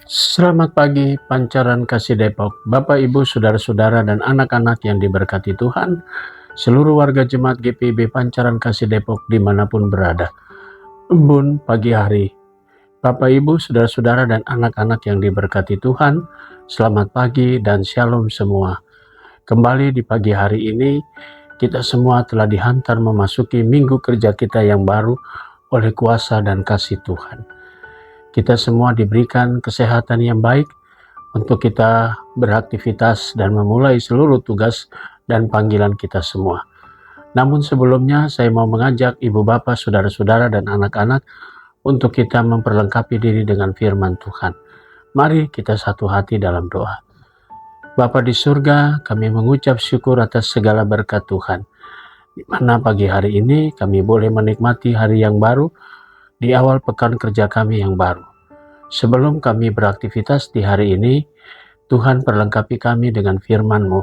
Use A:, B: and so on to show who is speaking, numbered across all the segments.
A: Selamat pagi, Pancaran Kasih Depok, Bapak, Ibu, Saudara-saudara, dan anak-anak yang diberkati Tuhan, seluruh warga Jemaat GPIB Pancaran Kasih Depok dimanapun berada. Embun pagi hari, Bapak, Ibu, Saudara-saudara, dan anak-anak yang diberkati Tuhan, selamat pagi dan shalom semua. Kembali di pagi hari ini, kita semua telah dihantar memasuki minggu kerja kita yang baru oleh kuasa dan kasih Tuhan. Kita semua diberikan kesehatan yang baik untuk kita beraktivitas dan memulai seluruh tugas dan panggilan kita semua. Namun sebelumnya saya mau mengajak ibu bapak, saudara-saudara, dan anak-anak untuk kita memperlengkapi diri dengan firman Tuhan. Mari kita satu hati dalam doa. Bapa di surga, kami mengucap syukur atas segala berkat Tuhan, di mana pagi hari ini kami boleh menikmati hari yang baru di awal pekan kerja kami yang baru. Sebelum kami beraktivitas di hari ini, Tuhan perlengkapi kami dengan firman-Mu,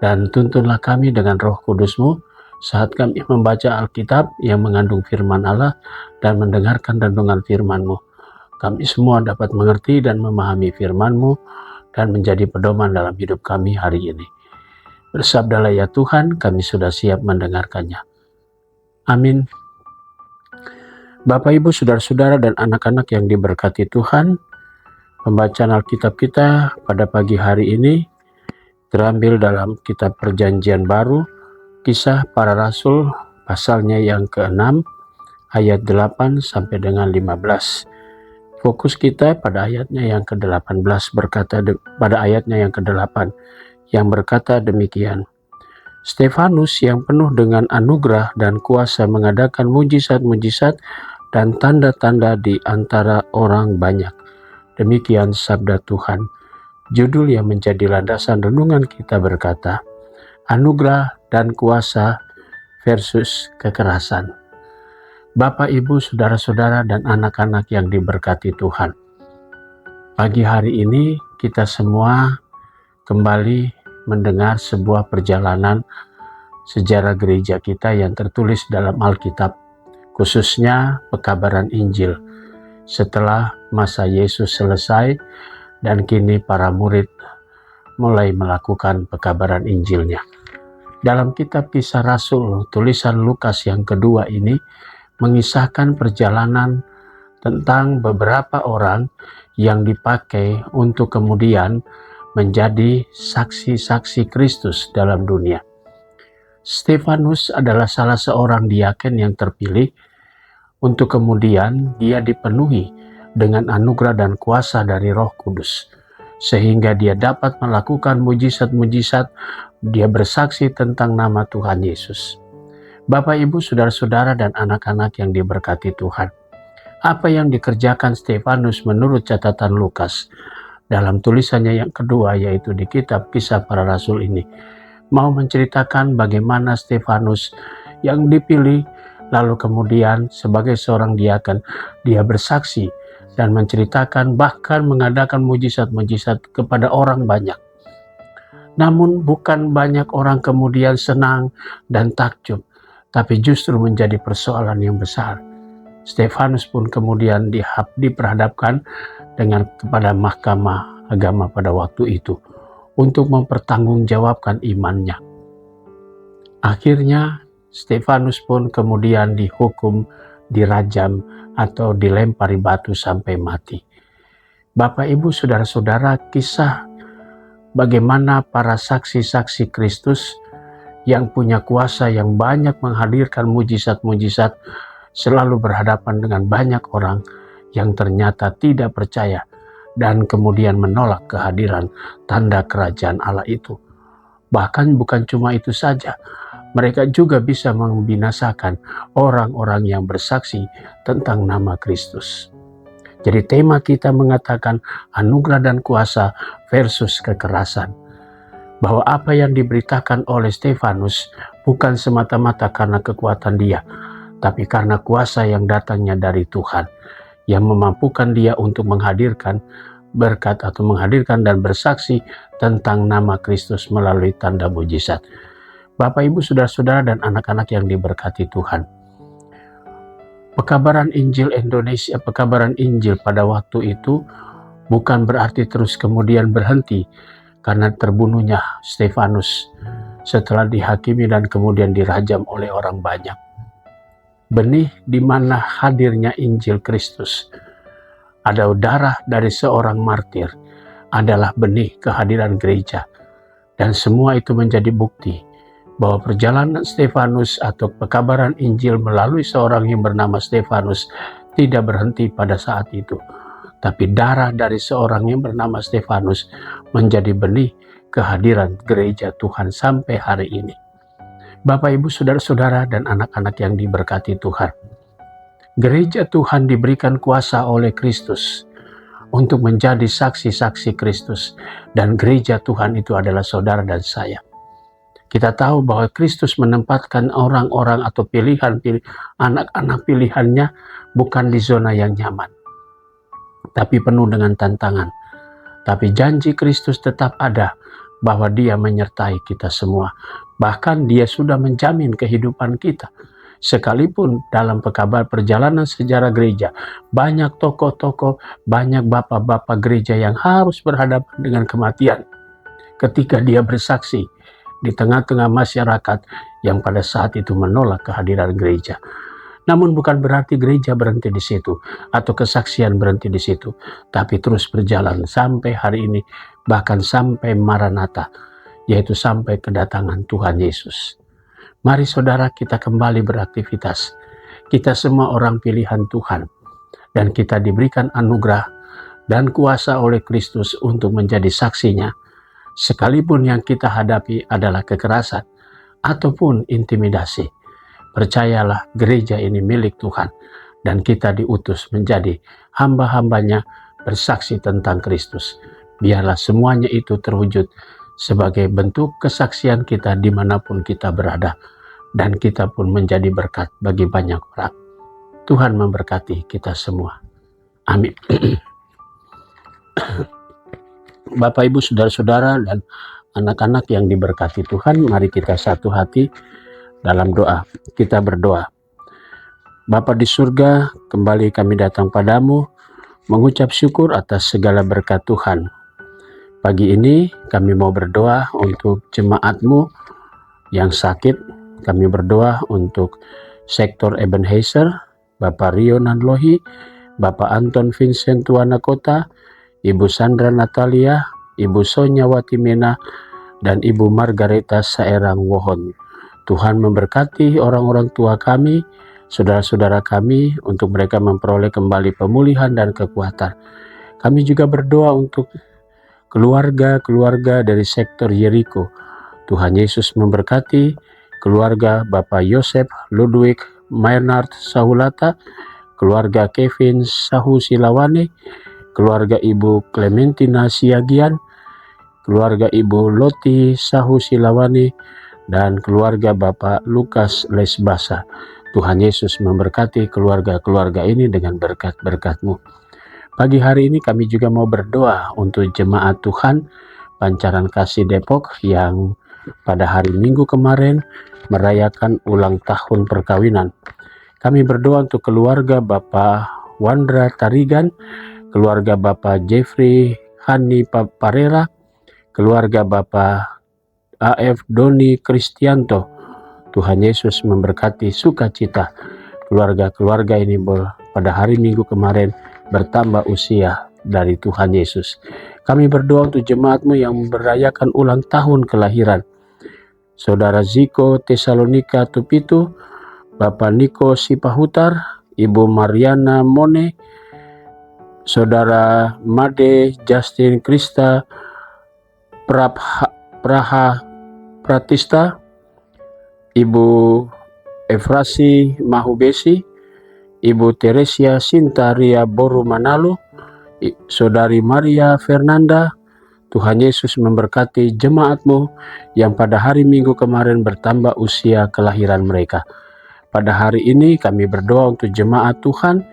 A: dan tuntunlah kami dengan Roh Kudus-Mu saat kami membaca Alkitab yang mengandung firman Allah dan mendengarkan renungan firman-Mu. Kami semua dapat mengerti dan memahami firman-Mu dan menjadi pedoman dalam hidup kami hari ini. Bersabdalah ya Tuhan, kami sudah siap mendengarkannya. Amin. Bapak, Ibu, Saudara-saudara, dan anak-anak yang diberkati Tuhan, pembacaan Alkitab kita pada pagi hari ini terambil dalam kitab Perjanjian Baru, Kisah Para Rasul, pasalnya yang ke-6, ayat 8 sampai dengan 15. Fokus kita pada ayatnya yang ke-18 pada ayatnya yang ke-8 yang berkata demikian. Stefanus yang penuh dengan anugerah dan kuasa mengadakan mujizat-mujizat dan tanda-tanda di antara orang banyak. Demikian sabda Tuhan. Judul yang menjadi landasan renungan kita berkata, Anugerah dan kuasa versus kekerasan. Bapak, Ibu, Saudara-saudara, dan anak-anak yang diberkati Tuhan. Pagi hari ini kita semua kembali mendengar sebuah perjalanan sejarah gereja kita yang tertulis dalam Alkitab, khususnya pekabaran Injil. Setelah masa Yesus selesai dan kini para murid mulai melakukan pekabaran Injilnya. Dalam kitab Kisah Rasul, tulisan Lukas yang kedua ini mengisahkan perjalanan tentang beberapa orang yang dipakai untuk kemudian menjadi saksi-saksi Kristus dalam dunia. Stefanus adalah salah seorang diaken yang terpilih untuk kemudian dia dipenuhi dengan anugerah dan kuasa dari Roh Kudus, sehingga dia dapat melakukan mujizat-mujizat, dia bersaksi tentang nama Tuhan Yesus. Bapak, Ibu, Saudara-saudara, dan anak-anak yang diberkati Tuhan, apa yang dikerjakan Stefanus menurut catatan Lukas dalam tulisannya yang kedua, yaitu di kitab Kisah Para Rasul ini, mau menceritakan bagaimana Stefanus yang dipilih lalu kemudian sebagai seorang diaken dia bersaksi dan menceritakan, bahkan mengadakan mujizat-mujizat kepada orang banyak. Namun bukan banyak orang kemudian senang dan takjub, tapi justru menjadi persoalan yang besar. Stefanus pun kemudian diperhadapkan kepada mahkamah agama pada waktu itu untuk mempertanggungjawabkan imannya. Akhirnya Stefanus pun kemudian dihukum, dirajam, atau dilempari batu sampai mati. Bapak, Ibu, Saudara-saudara, kisah bagaimana para saksi-saksi Kristus yang punya kuasa yang banyak menghadirkan mujizat-mujizat selalu berhadapan dengan banyak orang yang ternyata tidak percaya dan kemudian menolak kehadiran tanda kerajaan Allah itu. Bahkan bukan cuma itu saja, mereka juga bisa membinasakan orang-orang yang bersaksi tentang nama Kristus. Jadi tema kita mengatakan anugerah dan kuasa versus kekerasan. Bahwa apa yang diberitakan oleh Stefanus bukan semata-mata karena kekuatan dia, tapi karena kuasa yang datangnya dari Tuhan, yang memampukan dia untuk menghadirkan berkat atau menghadirkan dan bersaksi tentang nama Kristus melalui tanda mujizat. Bapak, Ibu, Saudara-saudara, dan anak-anak yang diberkati Tuhan. Pekabaran Injil Indonesia, pekabaran Injil pada waktu itu Bukan berarti terus kemudian berhenti karena terbunuhnya Stefanus setelah dihakimi dan kemudian dirajam oleh orang banyak. Benih di mana hadirnya Injil Kristus, ada darah dari seorang martir, adalah benih kehadiran gereja. Dan semua itu menjadi bukti bahwa perjalanan Stefanus atau pekabaran Injil melalui seorang yang bernama Stefanus tidak berhenti pada saat itu. Tapi darah dari seorang yang bernama Stefanus menjadi benih kehadiran gereja Tuhan sampai hari ini. Bapak, Ibu, saudara-saudara, dan anak-anak yang diberkati Tuhan. Gereja Tuhan diberikan kuasa oleh Kristus untuk menjadi saksi-saksi Kristus. Dan gereja Tuhan itu adalah saudara dan saya. Kita tahu bahwa Kristus menempatkan orang-orang atau anak-anak pilihannya bukan di zona yang nyaman, tapi penuh dengan tantangan. Tapi janji Kristus tetap ada bahwa Dia menyertai kita semua. Bahkan Dia sudah menjamin kehidupan kita. Sekalipun dalam perjalanan sejarah gereja, banyak tokoh-tokoh, banyak bapak-bapak gereja yang harus berhadapan dengan kematian ketika dia bersaksi di tengah-tengah masyarakat yang pada saat itu menolak kehadiran gereja. Namun bukan berarti gereja berhenti di situ atau kesaksian berhenti di situ, tapi terus berjalan sampai hari ini, bahkan sampai Maranatha, yaitu sampai kedatangan Tuhan Yesus. Mari saudara, kita kembali beraktivitas. Kita semua orang pilihan Tuhan, dan kita diberikan anugerah dan kuasa oleh Kristus untuk menjadi saksinya, sekalipun yang kita hadapi adalah kekerasan ataupun intimidasi. Percayalah, gereja ini milik Tuhan, dan kita diutus menjadi hamba-hambanya bersaksi tentang Kristus. Biarlah semuanya itu terwujud sebagai bentuk kesaksian kita dimanapun kita berada, dan kita pun menjadi berkat bagi banyak orang. Tuhan memberkati kita semua. Amin. Bapak, Ibu, saudara-saudara, dan anak-anak yang diberkati Tuhan, mari kita satu hati dalam doa. Kita berdoa. Bapa di surga, kembali kami datang padamu, mengucap syukur atas segala berkat Tuhan. Pagi ini kami mau berdoa untuk jemaat-Mu yang sakit. Kami berdoa untuk sektor Ebenezer, Bapak Rio Nanlohi, Bapak Anton Vincent Tuanakota, Ibu Sandra Natalia, Ibu Sonya Watimena, dan Ibu Margareta Saerang Wohon. Tuhan memberkati orang-orang tua kami, saudara-saudara kami, untuk mereka memperoleh kembali pemulihan dan kekuatan. Kami juga berdoa untuk keluarga-keluarga dari sektor Jericho. Tuhan Yesus memberkati keluarga Bapak Yosef Ludwig Maynard Sahulata, keluarga Kevin Sahu Silawane, keluarga Ibu Clementina Siagian, keluarga Ibu Loti Sahu Silawane, dan keluarga Bapak Lukas Lesbasa. Tuhan Yesus memberkati keluarga-keluarga ini dengan berkat-berkat-Mu. Pagi hari ini kami juga mau berdoa untuk jemaat Tuhan Pancaran Kasih Depok yang pada hari Minggu kemarin merayakan ulang tahun perkawinan. Kami berdoa untuk keluarga Bapak Wandra Tarigan, keluarga Bapak Jeffrey Hani Parera, keluarga Bapak AF Doni Kristianto. Tuhan Yesus memberkati sukacita keluarga-keluarga ini pada hari Minggu kemarin bertambah usia dari Tuhan Yesus. Kami berdoa untuk jemaat-Mu yang merayakan ulang tahun kelahiran. Saudara Ziko Tesalonika Tupitu, Bapak Niko Sipahutar, Ibu Mariana Mone, Saudara Made Justin Krista Praha Pratista, Ibu Efrasi Mahubesi, Ibu Teresia Sintaria Boru Manalo, Saudari Maria Fernanda. Tuhan Yesus memberkati jemaat-Mu yang pada hari Minggu kemarin bertambah usia kelahiran mereka. Pada hari ini kami berdoa untuk jemaat Tuhan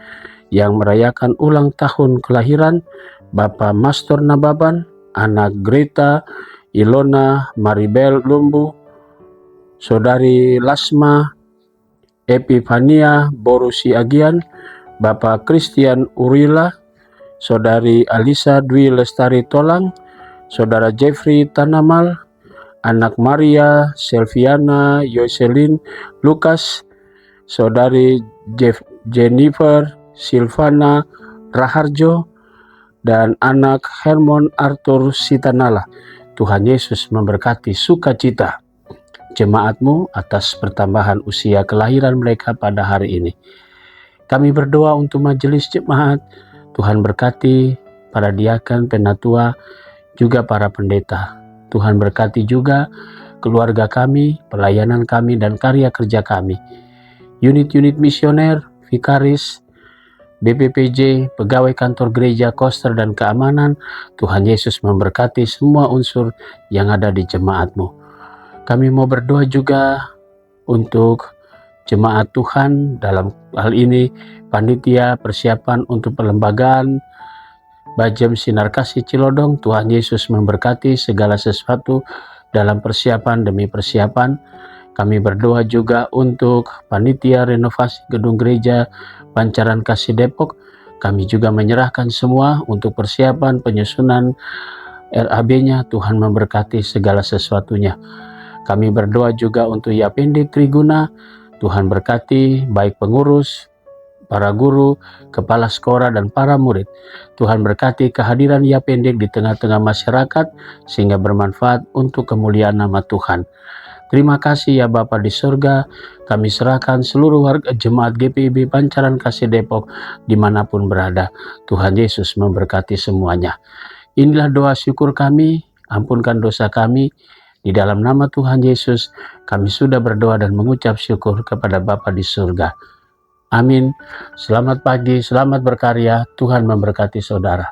A: yang merayakan ulang tahun kelahiran Bapak Mastor Nababan, anak Greta, Ilona, Maribel Lumbu, Saudari Lasma, Epifania Borusi Agian, Bapak Christian Urila, Saudari Alisa Dwi Lestari Tolang, Saudara Jeffrey Tanamal, anak Maria Selviana Yoselin Lukas, Saudari Jennifer Silvana Raharjo, dan anak Hermon Arthur Sitanala. Tuhan Yesus memberkati sukacita jemaat-Mu atas pertambahan usia kelahiran mereka pada hari ini. Kami berdoa untuk majelis jemaat. Tuhan berkati para diakan, penatua, juga para pendeta. Tuhan berkati juga keluarga kami, pelayanan kami, dan karya kerja kami. Unit-unit misioner, vikaris, BPPJ, pegawai kantor gereja, koster, dan keamanan. Tuhan Yesus memberkati semua unsur yang ada di jemaat-Mu. Kami mau berdoa juga untuk jemaat Tuhan, dalam hal ini panitia persiapan untuk perlembagaan Bajem Sinar Kasih Cilodong. Tuhan Yesus memberkati segala sesuatu dalam persiapan demi persiapan. Kami berdoa juga untuk panitia renovasi gedung gereja Pancaran Kasih Depok. Kami juga menyerahkan semua untuk persiapan penyusunan RAB-nya. Tuhan memberkati segala sesuatunya. Kami berdoa juga untuk Yapende Triguna. Tuhan berkati baik pengurus, para guru, kepala sekolah, dan para murid. Tuhan berkati kehadiran Yapendek di tengah-tengah masyarakat sehingga bermanfaat untuk kemuliaan nama Tuhan. Terima kasih ya Bapa di surga. Kami serahkan seluruh warga jemaat GPIB Pancaran Kasih Depok dimanapun berada. Tuhan Yesus memberkati semuanya. Inilah doa syukur kami. Ampunkan dosa kami. Di dalam nama Tuhan Yesus, kami sudah berdoa dan mengucap syukur kepada Bapa di surga. Amin. Selamat pagi, selamat berkarya. Tuhan memberkati saudara.